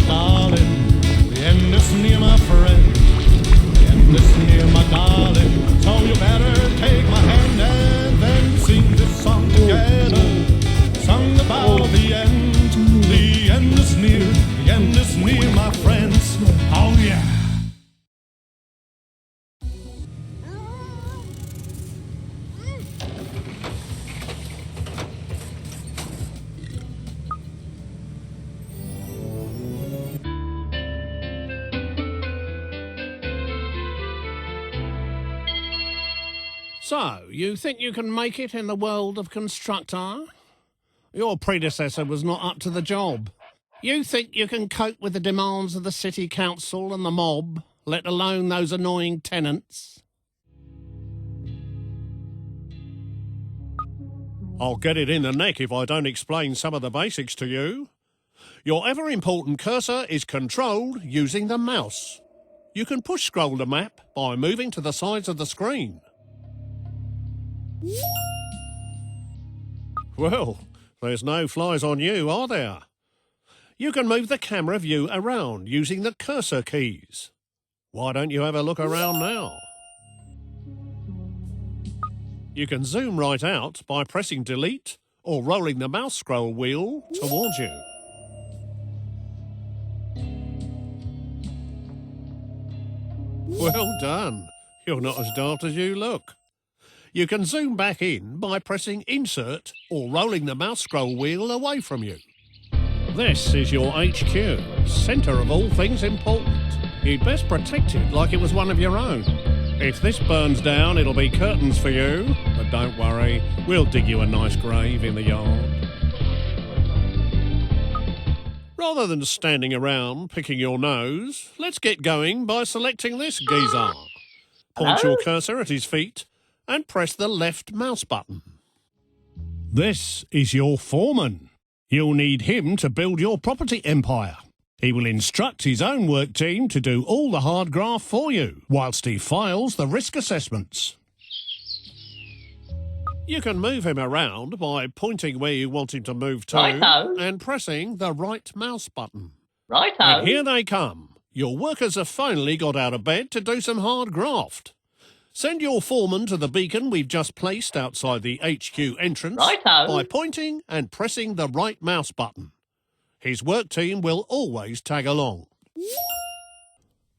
darling. The end is near, my friend. The end is near, my darling. So you better take my hand and then sing this song together. Song about the end. The end is near. The end is near, my friends. Oh yeah. So, you think you can make it in the world of Constructor? Your predecessor was not up to the job. You think you can cope with the demands of the city council and the mob, let alone those annoying tenants? I'll get it in the neck if I don't explain some of the basics to you. Your ever-important cursor is controlled using the mouse. You can push scroll the map by moving to the sides of the screen. Well, there's no flies on you, are there? You can move the camera view around using the cursor keys. Why don't you have a look around now? You can zoom right out by pressing delete or rolling the mouse scroll wheel towards you. Well done. You're not as daft as you look. You can zoom back in by pressing insert or rolling the mouse scroll wheel away from you. This is your HQ, centre of all things important. You'd best protect it like it was one of your own. If this burns down, it'll be curtains for you, but don't worry, we'll dig you a nice grave in the yard. Rather than standing around picking your nose, let's get going by selecting this geezer. Point your cursor at his feet and press the left mouse button. This is your foreman. You'll need him to build your property empire. He will instruct his own work team to do all the hard graft for you, whilst he files the risk assessments. You can move him around by pointing where you want him to move to and pressing the right mouse button. And here they come. Your workers have finally got out of bed to do some hard graft. Send your foreman to the beacon we've just placed outside the HQ entrance by pointing and pressing the right mouse button. His work team will always tag along.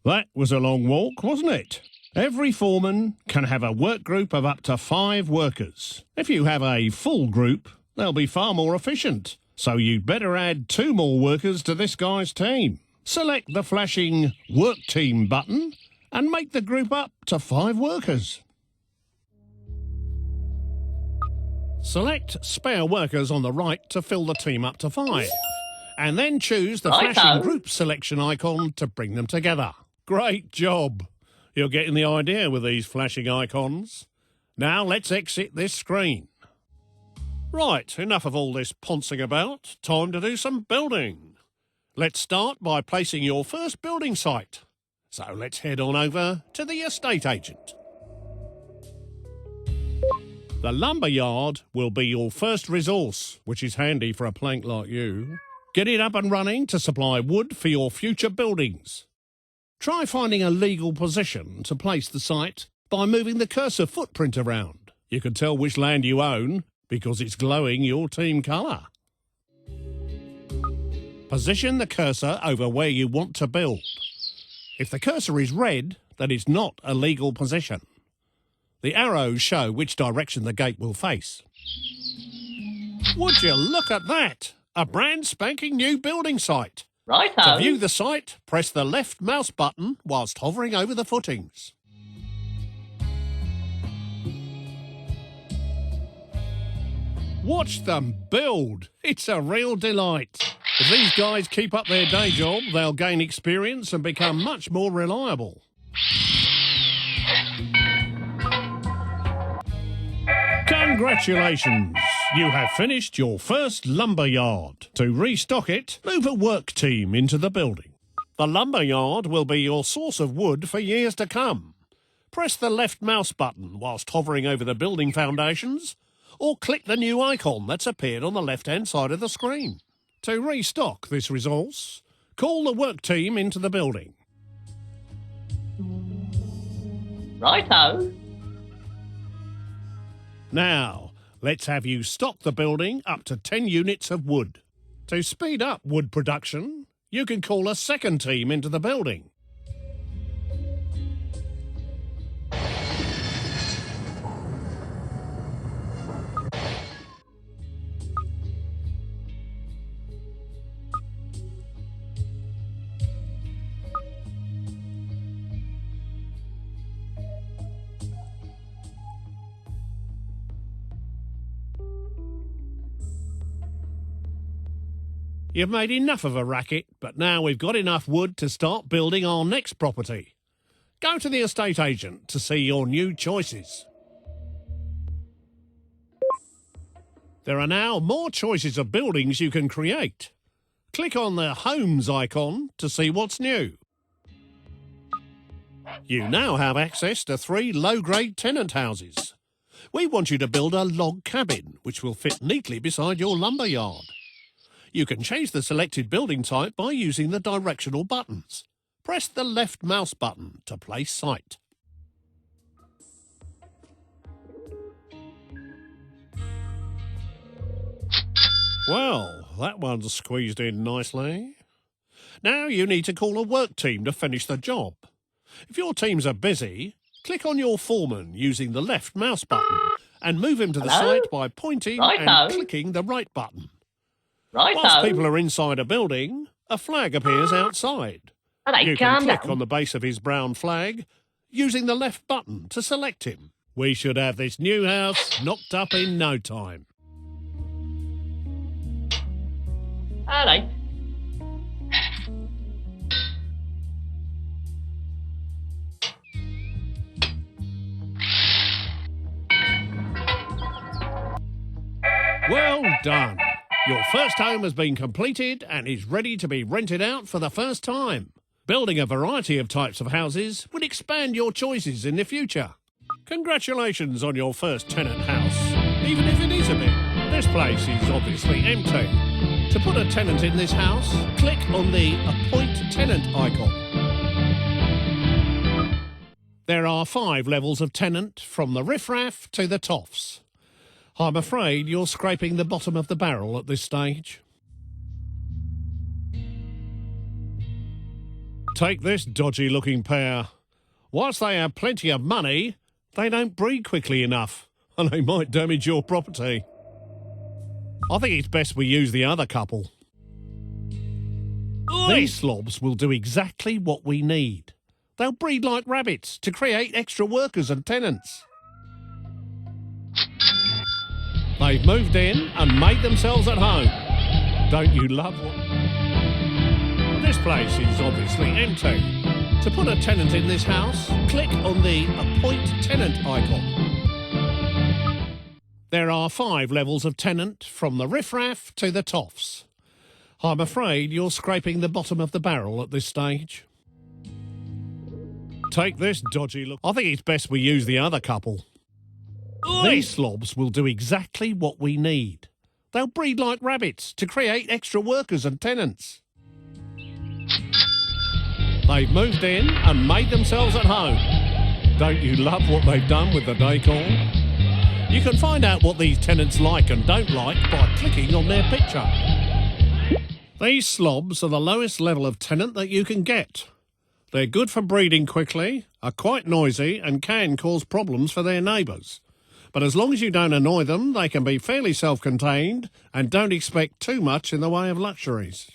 That was a long walk, wasn't it? Every foreman can have a work group of up to 5 workers. If you have a full group, they'll be far more efficient. So you'd better add 2 more workers to this guy's team. Select the flashing Work Team button and make the group up to 5 workers. Select spare workers on the right to fill the team up to 5. And then choose the flashing group selection icon to bring them together. Great job. You're getting the idea with these flashing icons. Now let's exit this screen. Right, enough of all this poncing about. Time to do some building. Let's start by placing your first building site. So let's head on over to the estate agent. The lumber yard will be your first resource, which is handy for a plank like you. Get it up and running to supply wood for your future buildings. Try finding a legal position to place the site by moving the cursor footprint around. You can tell which land you own because it's glowing your team colour. Position the cursor over where you want to build. If the cursor is red, then it's not a legal position. The arrows show which direction the gate will face. Would you look at that? A brand spanking new building site. To view the site, press the left mouse button whilst hovering over the footings. Watch them build. It's a real delight. If these guys keep up their day job, they'll gain experience and become much more reliable. Congratulations! You have finished your first lumber yard. To restock it, move a work team into the building. The lumber yard will be your source of wood for years to come. Press the left mouse button whilst hovering over the building foundations, or click the new icon that's appeared on the left-hand side of the screen. To restock this resource, Call the work team into the building. Righto. Now, let's have you stock the building up to 10 units of wood. To speed up wood production, you can call a second team into the building. You've made enough of a racket, but now we've got enough wood to start building our next property. Go to the estate agent to see your new choices. There are now more choices of buildings you can create. Click on the Homes icon to see what's new. You now have access to 3 low-grade tenant houses. We want you to build a log cabin, which will fit neatly beside your lumber yard. You can change the selected building type by using the directional buttons. Press the left mouse button to place site. Well, that one's squeezed in nicely. Now you need to call a work team to finish the job. If your teams are busy, click on your foreman using the left mouse button and move him to the site by pointing and clicking the right button. Whilst people are inside a building, a flag appears outside. You can click on the base of his brown flag using the left button to select him. We should have this new house knocked up in no time. Alright. Well done. Your first home has been completed and is ready to be rented out for the first time. Building a variety of types of houses will expand your choices in the future. Congratulations on your first tenant house, even if it is a bit. This place is obviously empty. To put a tenant in this house, click on the Appoint Tenant icon. There are 5 levels of tenant, from the riffraff to the toffs. I'm afraid you're scraping the bottom of the barrel at this stage. Take this dodgy-looking pair. Whilst they have plenty of money, they don't breed quickly enough, and they might damage your property. I think it's best we use the other couple. Oi! These slobs will do exactly what we need. They'll breed like rabbits to create extra workers and tenants. They've moved in and made themselves at home. Don't you love what... This place is obviously empty. To put a tenant in this house, click on the Appoint Tenant icon. There are 5 levels of tenant, from the riffraff to the toffs. I'm afraid you're scraping the bottom of the barrel at this stage. Take this dodgy look. I think it's best we use the other couple. Oi! These slobs will do exactly what we need. They'll breed like rabbits to create extra workers and tenants. They've moved in and made themselves at home. Don't you love what they've done with the decor? You can find out what these tenants like and don't like by clicking on their picture. These slobs are the lowest level of tenant that you can get. They're good for breeding quickly, are quite noisy and can cause problems for their neighbours. But as long as you don't annoy them, they can be fairly self-contained and don't expect too much in the way of luxuries.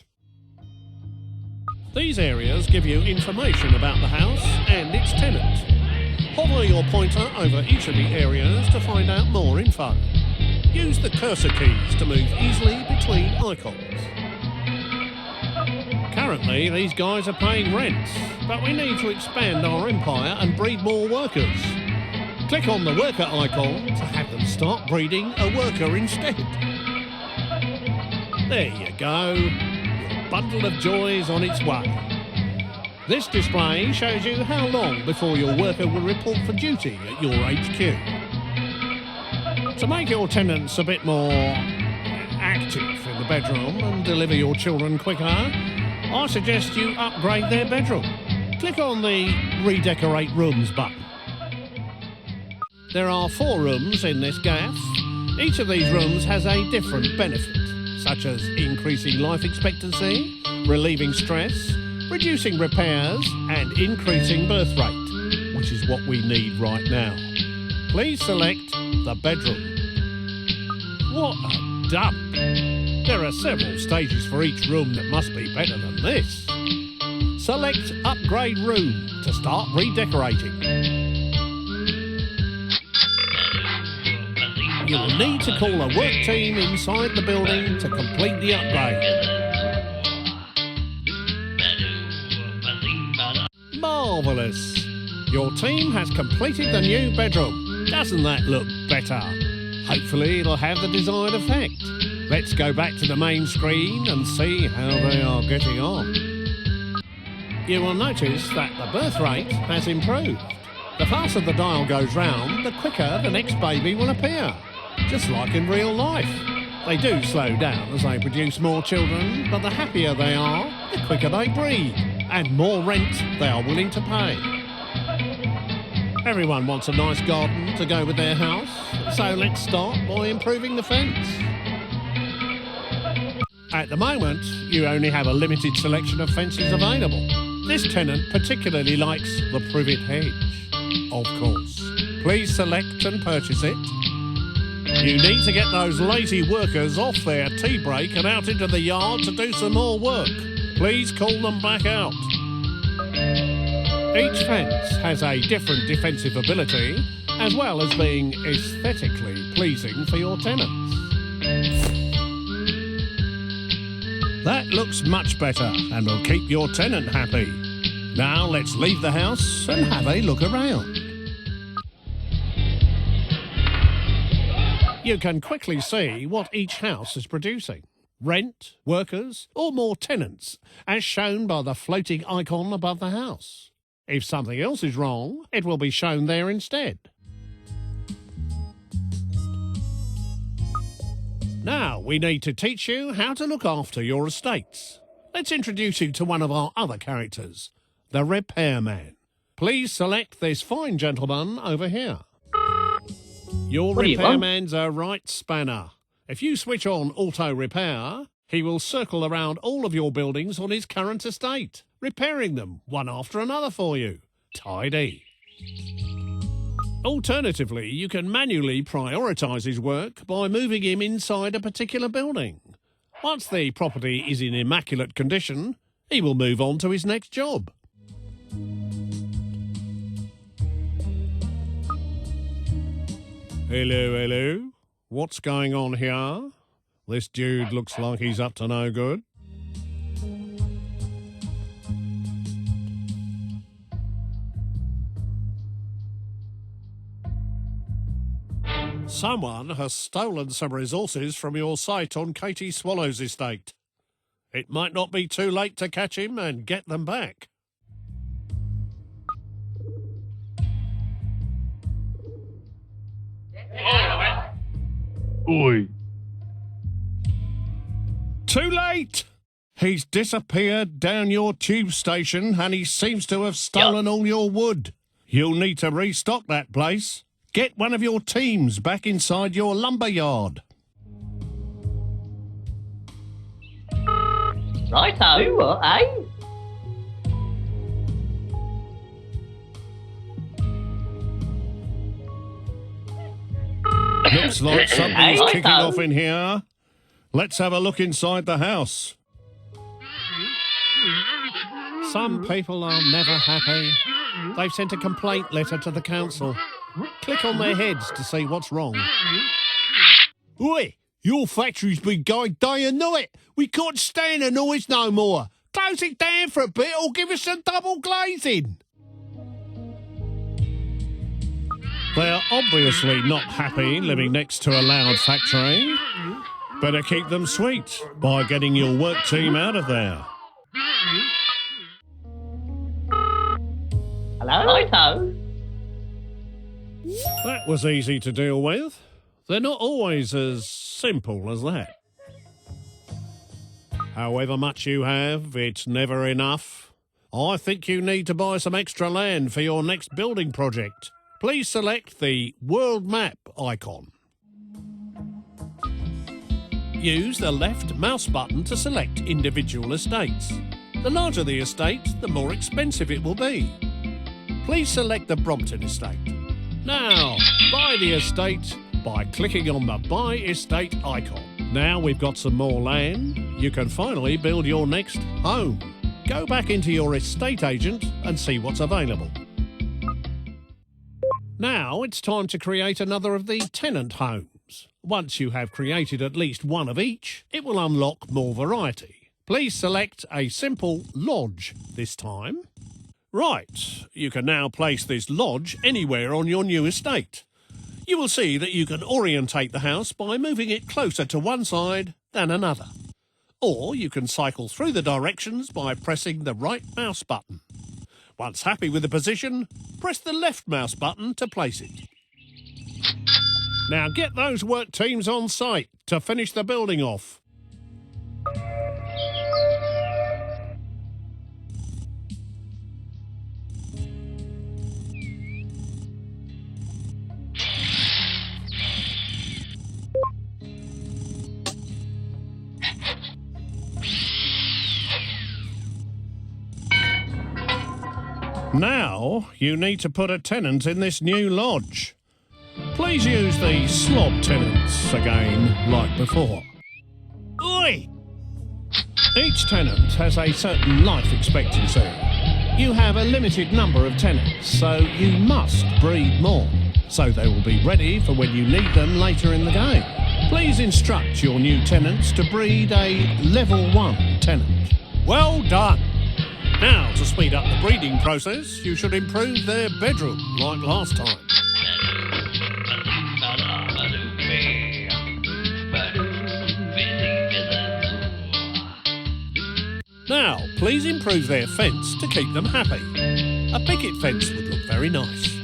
These areas give you information about the house and its tenant. Hover your pointer over each of the areas to find out more info. Use the cursor keys to move easily between icons. Currently, these guys are paying rent, but we need to expand our empire and breed more workers. Click on the worker icon to have them start breeding a worker instead. There you go. Your bundle of joy is on its way. This display shows you how long before your worker will report for duty at your HQ. To make your tenants a bit more active in the bedroom and deliver your children quicker, I suggest you upgrade their bedroom. Click on the Redecorate Rooms button. There are 4 rooms in this gaff. Each of these rooms has a different benefit, such as increasing life expectancy, relieving stress, reducing repairs, and increasing birth rate, which is what we need right now. Please select the bedroom. What a dump! There are several stages for each room that must be better than this. Select Upgrade Room to start redecorating. You will need to call a work team inside the building to complete the upgrade. Marvellous! Your team has completed the new bedroom. Doesn't that look better? Hopefully it'll have the desired effect. Let's go back to the main screen and see how they are getting on. You will notice that the birth rate has improved. The faster the dial goes round, the quicker the next baby will appear. Just like in real life. They do slow down as they produce more children, but the happier they are, the quicker they breed, and more rent they are willing to pay. Everyone wants a nice garden to go with their house, so let's start by improving the fence. At the moment, you only have a limited selection of fences available. This tenant particularly likes the privet hedge, of course. Please select and purchase it. You need to get those lazy workers off their tea break and out into the yard to do some more work. Please call them back out. Each fence has a different defensive ability, as well as being aesthetically pleasing for your tenants. That looks much better and will keep your tenant happy. Now let's leave the house and have a look around. You can quickly see what each house is producing. Rent, workers, or more tenants, as shown by the floating icon above the house. If something else is wrong, it will be shown there instead. Now we need to teach you how to look after your estates. Let's introduce you to one of our other characters, the repairman. Please select this fine gentleman over here. Your repairman's a right spanner. If you switch on auto repair, he will circle around all of your buildings on his current estate, repairing them one after another for you. Tidy. Alternatively, you can manually prioritise his work by moving him inside a particular building. Once the property is in immaculate condition, he will move on to his next job. Hello, hello. What's going on here? This dude looks like he's up to no good. Someone has stolen some resources from your site on Katie Swallow's estate. It might not be too late to catch him and get them back. Oi. Too late! He's disappeared down your tube station and he seems to have stolen all your wood. You'll need to restock that place. Get one of your teams back inside your lumber yard. Righto, eh? Looks like something's kicking off in here. Let's have a look inside the house. Some people are never happy. They've sent a complaint letter to the council. Click on their heads to see what's wrong. Oi! Your factory's been going day and night. We can't stand the noise no more. Close it down for a bit or give us some double glazing. They're obviously not happy living next to a loud factory. Better keep them sweet by getting your work team out of there. Hello? Righto. That was easy to deal with. They're not always as simple as that. However much you have, it's never enough. I think you need to buy some extra land for your next building project. Please select the world map icon. Use the left mouse button to select individual estates. The larger the estate, the more expensive it will be. Please select the Brompton estate. Now, buy the estate by clicking on the Buy Estate icon. Now we've got some more land, you can finally build your next home. Go back into your estate agent and see what's available. Now it's time to create another of the tenant homes. Once you have created at least one of each, it will unlock more variety. Please select a simple lodge this time. Right, you can now place this lodge anywhere on your new estate. You will see that you can orientate the house by moving it closer to one side than another. Or you can cycle through the directions by pressing the right mouse button. Once happy with the position, press the left mouse button to place it. Now get those work teams on site to finish the building off. Now, you need to put a tenant in this new lodge. Please use the slob tenants again, like before. Oi! Each tenant has a certain life expectancy. You have a limited number of tenants, so you must breed more, so they will be ready for when you need them later in the game. Please instruct your new tenants to breed a level 1 tenant. Well done! Now, to speed up the breeding process, you should improve their bedroom, like last time. Now, please improve their fence to keep them happy. A picket fence would look very nice.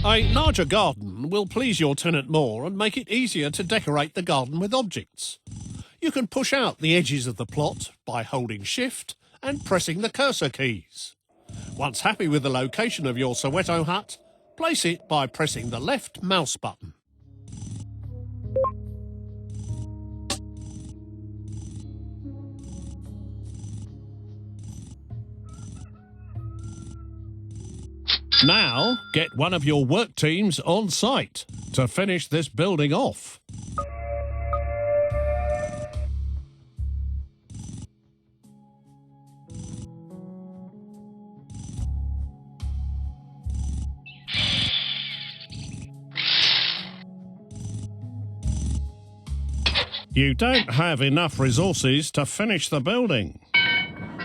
A larger garden will please your tenant more and make it easier to decorate the garden with objects. You can push out the edges of the plot by holding Shift and pressing the cursor keys. Once happy with the location of your Soweto hut, place it by pressing the left mouse button. Now, get one of your work teams on site to finish this building off. You don't have enough resources to finish the building.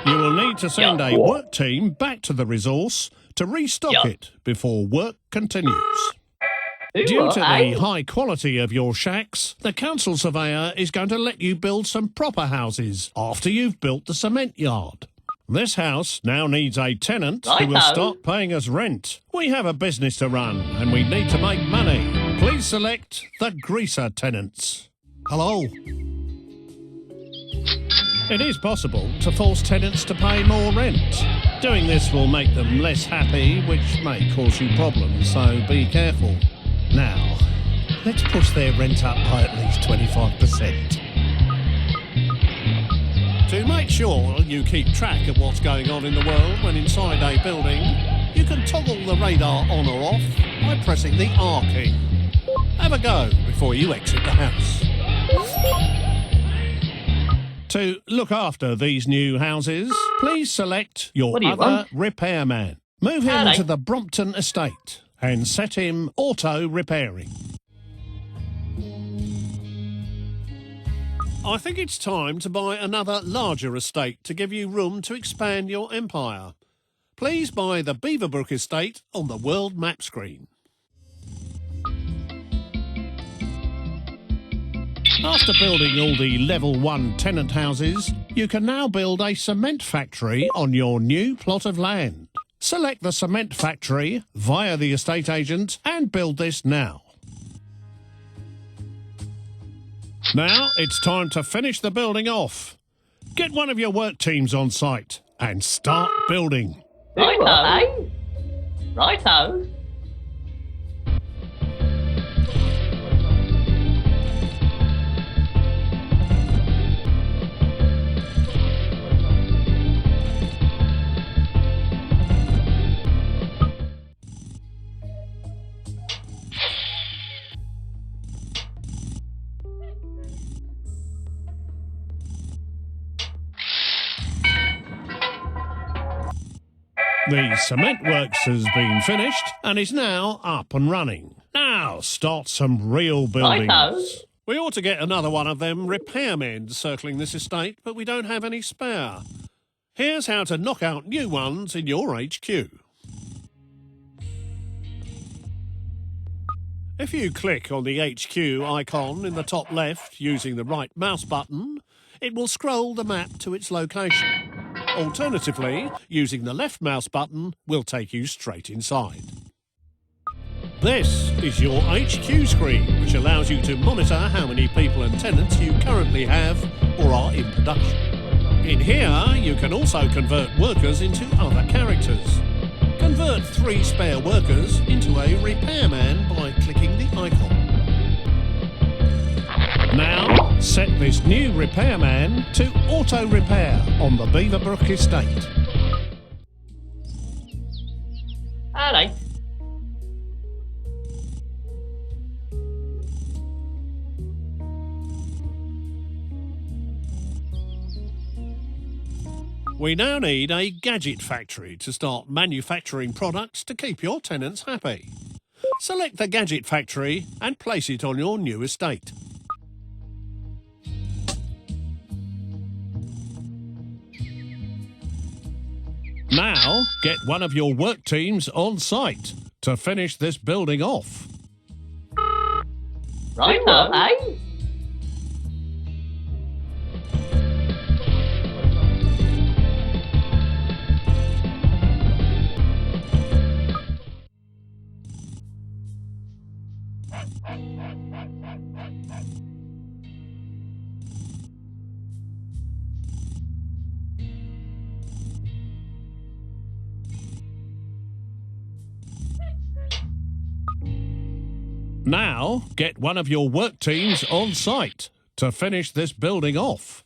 You will need to send a work team back to the resource to restock it before work continues. Due to the high quality of your shacks, the council surveyor is going to let you build some proper houses after you've built the cement yard. This house now needs a tenant who will start paying us rent. We have a business to run and we need to make money. Please select the greaser tenants. Hello? It is possible to force tenants to pay more rent. Doing this will make them less happy, which may cause you problems, so be careful. Now, let's push their rent up by at least 25%. To make sure you keep track of what's going on in the world when inside a building, you can toggle the radar on or off by pressing the R key. Have a go before you exit the house. To look after these new houses, please select your other repairman. Move him to the Brompton estate and set him auto-repairing. I think it's time to buy another larger estate to give you room to expand your empire. Please buy the Beaverbrook estate on the world map screen. After building all the level 1 tenant houses, you can now build a cement factory on your new plot of land. Select the cement factory via the estate agent and build this now. Now it's time to finish the building off. Get one of your work teams on site and start building. Righto, eh? Righto. The cement works has been finished and is now up and running. Now start some real buildings. Righto. We ought to get another one of them repairmen circling this estate, but we don't have any spare. Here's how to knock out new ones in your HQ. If you click on the HQ icon in the top left using the right mouse button, it will scroll the map to its location. Alternatively, using the left mouse button will take you straight inside. This is your HQ screen, which allows you to monitor how many people and tenants you currently have or are in production. In here, you can also convert workers into other characters. Convert 3 spare workers into a repairman by clicking the icon. Now, set this new repairman to auto repair on the Beaverbrook estate. Alright. We now need a gadget factory to start manufacturing products to keep your tenants happy. Select the gadget factory and place it on your new estate. Now, get one of your work teams on site to finish this building off. Righto, eh? Now, get one of your work teams on site to finish this building off.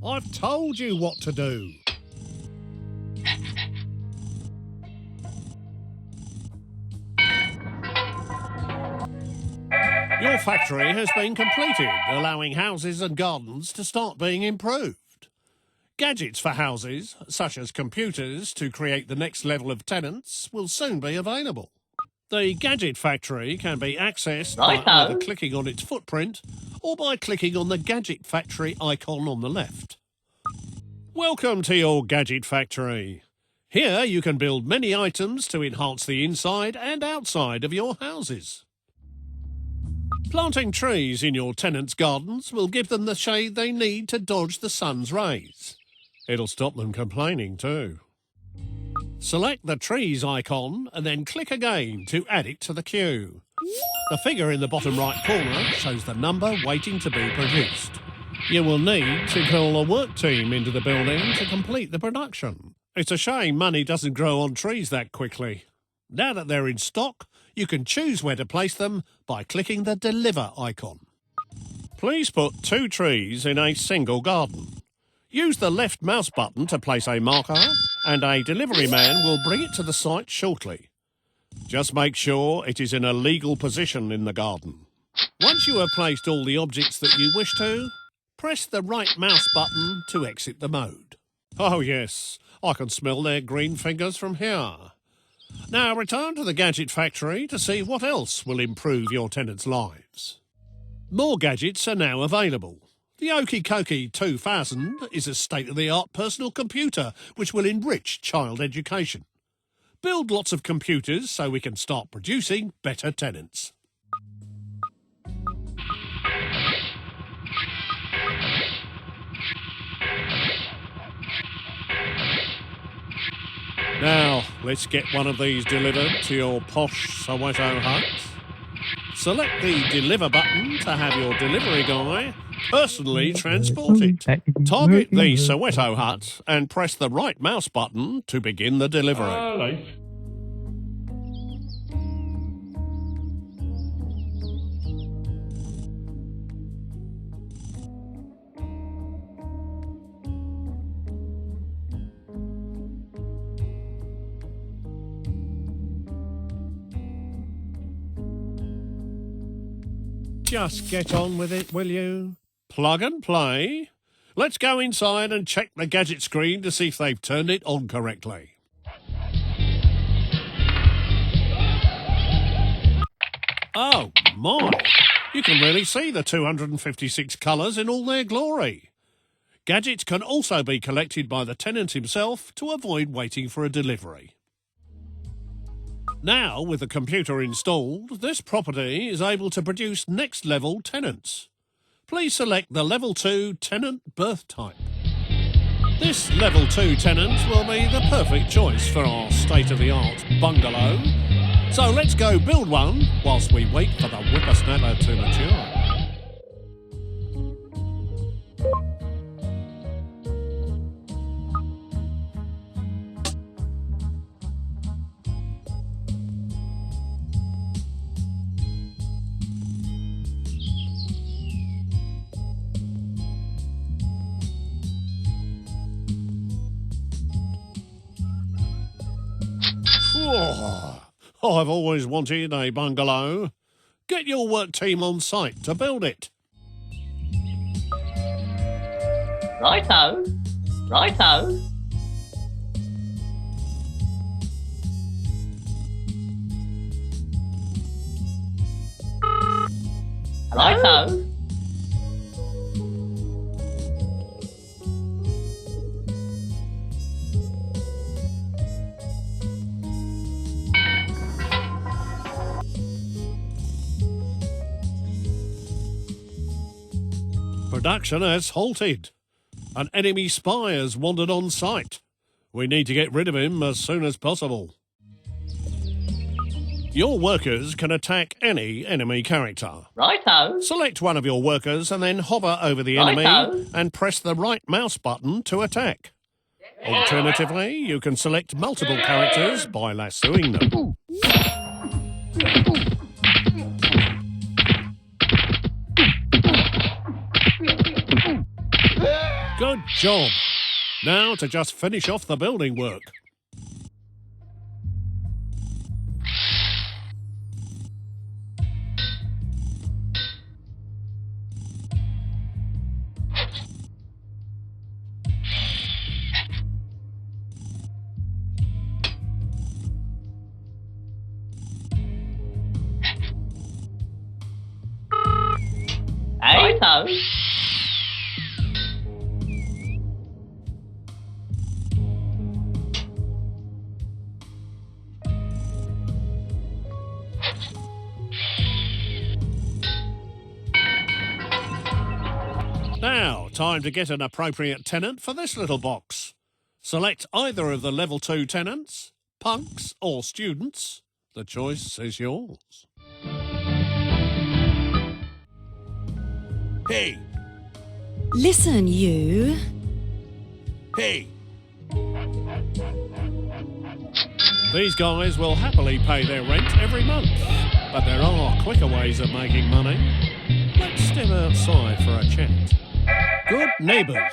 I've told you what to do. Your factory has been completed, allowing houses and gardens to start being improved. Gadgets for houses, such as computers to create the next level of tenants, will soon be available. The gadget factory can be accessed by either clicking on its footprint or by clicking on the gadget factory icon on the left. Welcome to your gadget factory. Here you can build many items to enhance the inside and outside of your houses. Planting trees in your tenants' gardens will give them the shade they need to dodge the sun's rays. It'll stop them complaining too. Select the trees icon and then click again to add it to the queue. The figure in the bottom right corner shows the number waiting to be produced. You will need to call a work team into the building to complete the production. It's a shame money doesn't grow on trees that quickly. Now that they're in stock, you can choose where to place them by clicking the Deliver icon. Please put 2 trees in a single garden. Use the left mouse button to place a marker, and a delivery man will bring it to the site shortly. Just make sure it is in a legal position in the garden. Once you have placed all the objects that you wish to, press the right mouse button to exit the mode. Oh yes, I can smell their green fingers from here. Now return to the gadget factory to see what else will improve your tenants' lives. More gadgets are now available. The Okie Kokie 2000 is a state-of-the-art personal computer which will enrich child education. Build lots of computers so we can start producing better tenants. Now, let's get one of these delivered to your posh Soweto hut. Select the Deliver button to have your delivery guy personally transport it. Target the Soweto hut and press the right mouse button to begin the delivery. Just get on with it, will you? Plug and play. Let's go inside and check the gadget screen to see if they've turned it on correctly. Oh my! You can really see the 256 colours in all their glory. Gadgets can also be collected by the tenant himself to avoid waiting for a delivery. Now, with the computer installed, this property is able to produce next-level tenants. Please select the Level 2 tenant birth type. This Level 2 tenant will be the perfect choice for our state-of-the-art bungalow. So let's go build one whilst we wait for the whippersnapper to mature. Oh, I've always wanted a bungalow. Get your work team on site to build it. Righto. Righto. Righto. Production has halted. An enemy spy has wandered on site. We need to get rid of him as soon as possible. Your workers can attack any enemy character. Righto. Select one of your workers and then hover over the enemy and press the right mouse button to attack. Alternatively, you can select multiple characters by lassoing them. Good job. Now to just finish off the building work. Righto. Now, time to get an appropriate tenant for this little box. Select either of the Level 2 tenants, punks or students. The choice is yours. Hey! Listen, you. Hey! These guys will happily pay their rent every month, but there are quicker ways of making money. Let's step outside for a chat. Good neighbours.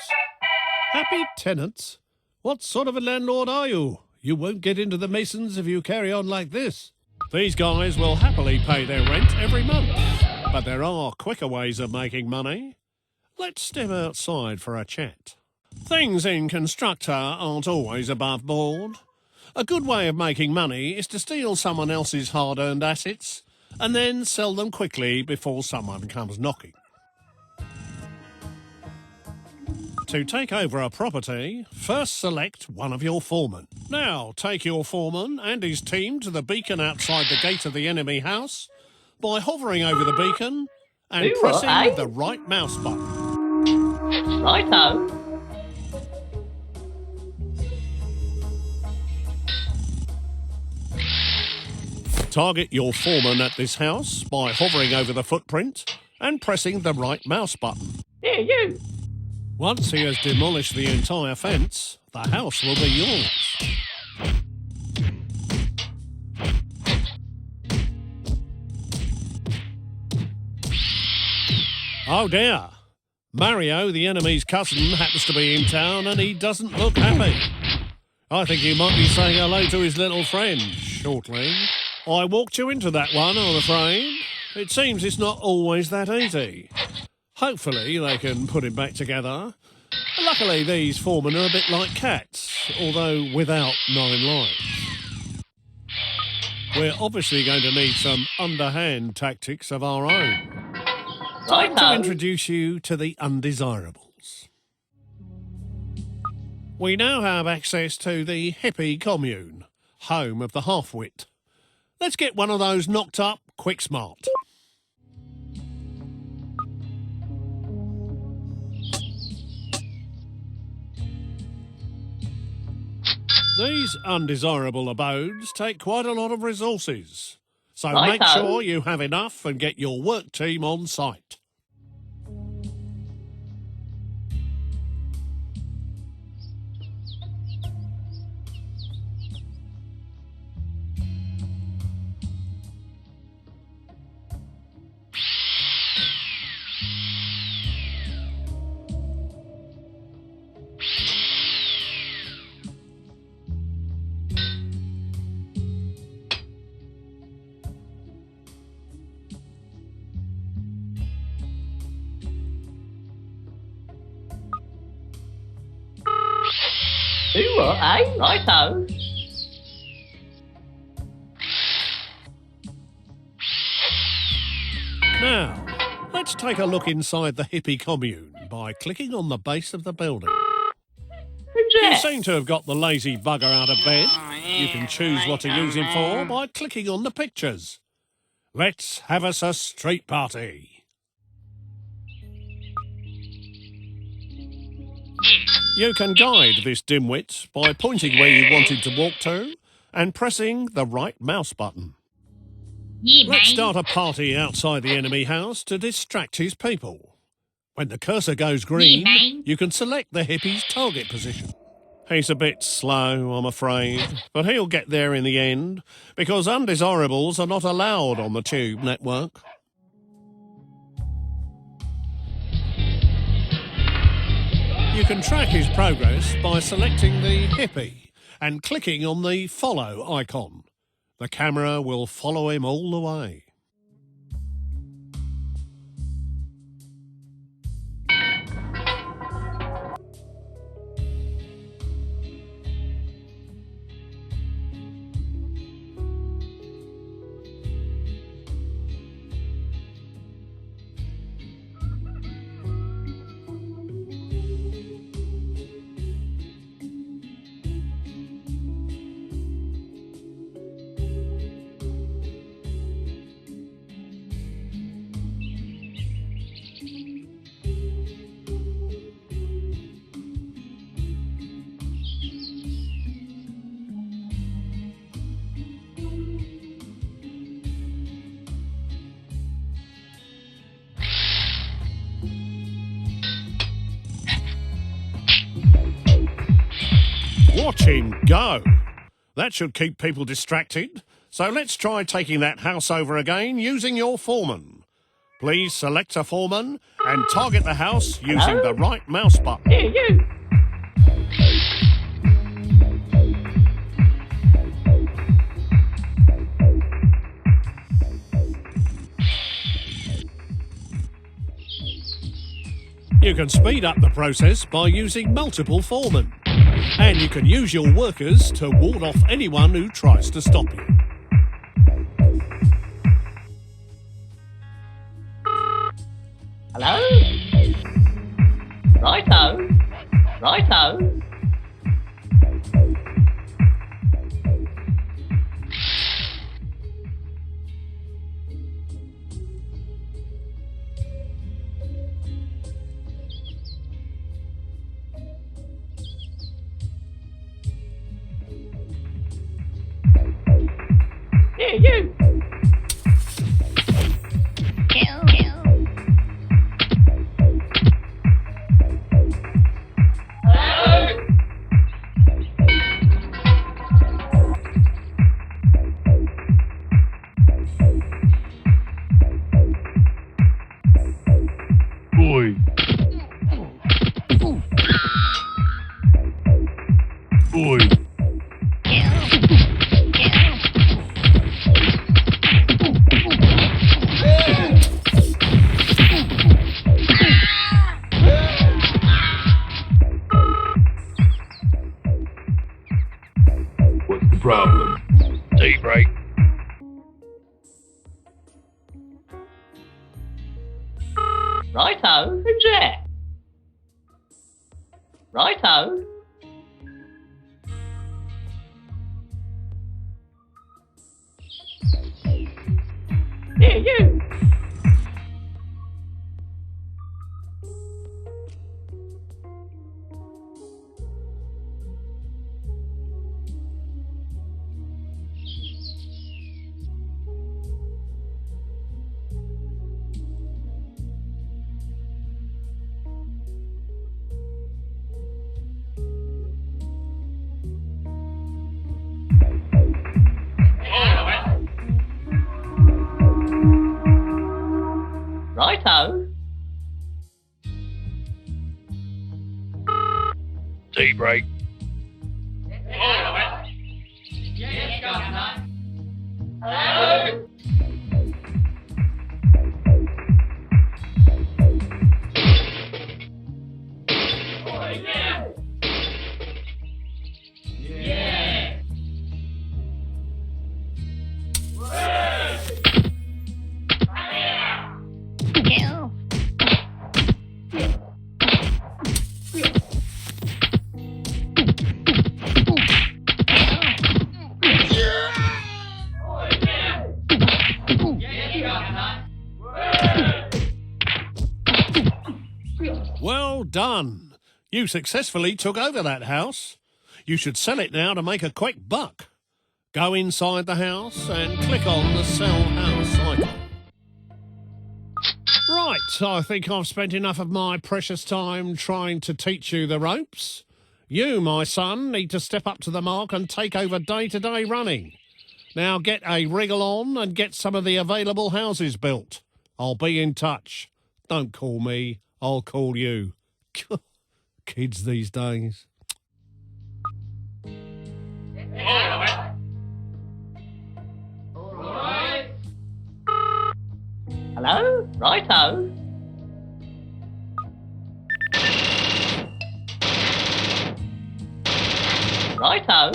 Happy tenants. What sort of a landlord are you? You won't get into the Masons if you carry on like this. These guys will happily pay their rent every month, but there are quicker ways of making money. Let's step outside for a chat. Things in Constructor aren't always above board. A good way of making money is to steal someone else's hard-earned assets and then sell them quickly before someone comes knocking. To take over a property, first select one of your foremen. Now, take your foreman and his team to the beacon outside the gate of the enemy house by hovering over the beacon and pressing the right mouse button. Righto. Target your foreman at this house by hovering over the footprint and pressing the right mouse button. Here, you. Once he has demolished the entire fence, the house will be yours. Oh dear. Mario, the enemy's cousin, happens to be in town and he doesn't look happy. I think he might be saying hello to his little friend shortly. I walked you into that one, I'm afraid. It seems it's not always that easy. Hopefully they can put it back together. Luckily these foremen are a bit like cats, although without 9 lives. We're obviously going to need some underhand tactics of our own. Time to introduce you to the undesirables. We now have access to the hippie commune, home of the half-wit. Let's get one of those knocked up quick smart. These undesirable abodes take quite a lot of resources, so make sure you have enough and get your work team on site. Do what, eh? Righto. Now, let's take a look inside the hippie commune by clicking on the base of the building. You seem to have got the lazy bugger out of bed. You can choose what to use him for by clicking on the pictures. Let's have us a street party. You can guide this dimwit by pointing where you want him to walk to and pressing the right mouse button. Let's start a party outside the enemy house to distract his people. When the cursor goes green, you can select the hippie's target position. He's a bit slow, I'm afraid, but he'll get there in the end, because undesirables are not allowed on the Tube network. You can track his progress by selecting the hippie and clicking on the follow icon. The camera will follow him all the way. Watch him go. That should keep people distracted. So let's try taking that house over again using your foreman. Please select a foreman and target the house using the right mouse button. Here, you. You can speed up the process by using multiple foremen. And you can use your workers to ward off anyone who tries to stop you. Hello? Righto. Righto. Yeah, you. Boy. Boy. What's the problem? Daybreak. Righto. Who's that? Righto. Yeah, you. Righto. Daybreak. Well done. You successfully took over that house. You should sell it now to make a quick buck. Go inside the house and click on the sell house icon. Right, I think I've spent enough of my precious time trying to teach you the ropes. You, my son, need to step up to the mark and take over day-to-day running. Now get a wriggle on and get some of the available houses built. I'll be in touch. Don't call me, I'll call you. Kids these days. Hello? Righto. Righto.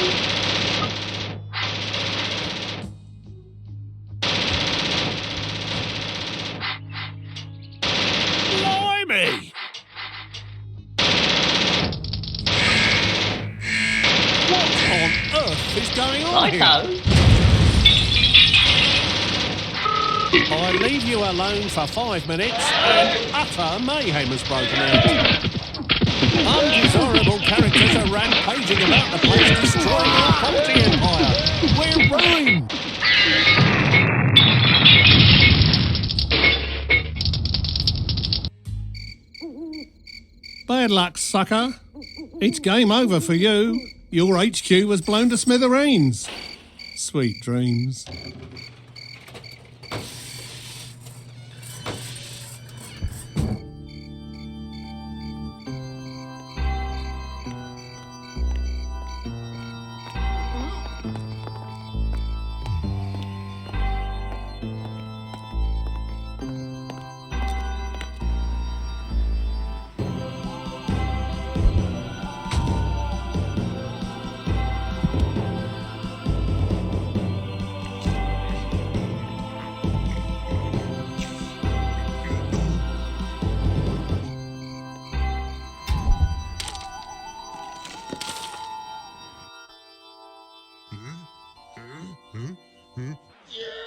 Blimey! What on earth is going on here? Righto. I leave you alone for 5 minutes and utter mayhem has broken out. Undesirable characters are rampaging about the place, destroying our property empire. We're ruined. Bad luck, sucker. It's game over for you. Your HQ was blown to smithereens. Sweet dreams. Yeah!